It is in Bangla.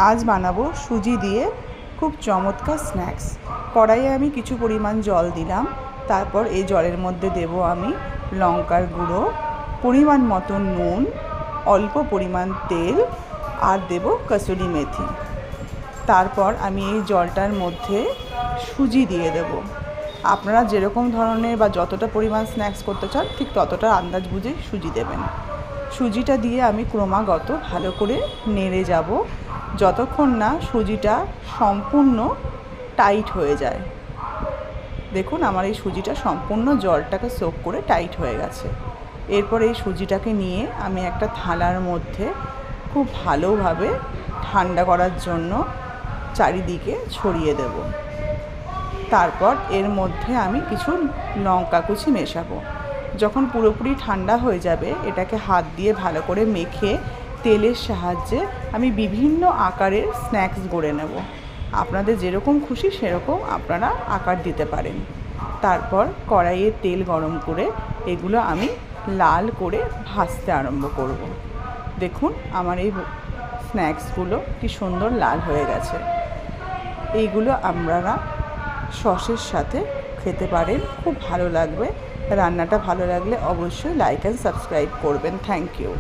আজ বানাবো সুজি দিয়ে খুব চমৎকার স্ন্যাক্স। কড়াইয়ে আমি কিছু পরিমাণ জল দিলাম, তারপর এই জলের মধ্যে দেব আমি লঙ্কার গুঁড়ো, পরিমাণ মতো নুন, অল্প পরিমাণ তেল আর দেব কসুরি মেথি। তারপর আমি এই জলটার মধ্যে সুজি দিয়ে দেব। আপনারা যেরকম ধরনের বা যতটা পরিমাণ স্ন্যাক্স করতে চান ঠিক ততটা আন্দাজ বুঝে সুজি দেবেন। সুজিটা দিয়ে আমি ক্রমাগত ভালো করে নেড়ে যাব যতক্ষণ না সুজিটা সম্পূর্ণ টাইট হয়ে যায়। দেখুন আমার এই সুজিটা সম্পূর্ণ জলটাকে সোক করে টাইট হয়ে গেছে। এরপর এই সুজিটাকে নিয়ে আমি একটা থালার মধ্যে খুব ভালোভাবে ঠান্ডা করার জন্য চারিদিকে ছড়িয়ে দেব। তারপর এর মধ্যে আমি কিছু লঙ্কা কুচি মেশাবো। যখন পুরোপুরি ঠান্ডা হয়ে যাবে এটাকে হাত দিয়ে ভালো করে মেখে তেলের সাহায্যে আমি বিভিন্ন আকারের স্ন্যাক্স গড়ে নেব। আপনাদের যেরকম খুশি সেরকম আপনারা আকার দিতে পারেন। তারপর কড়াইয়ে তেল গরম করে এগুলো আমি লাল করে ভাজতে আরম্ভ করব। দেখুন আমার এই স্ন্যাক্সগুলো কি সুন্দর লাল হয়ে গেছে। এইগুলো আপনারা সসের সাথে খেতে পারেন, খুব ভালো লাগবে। রান্নাটা ভালো লাগলে অবশ্যই লাইক অ্যান্ড সাবস্ক্রাইব করবেন। Thank you.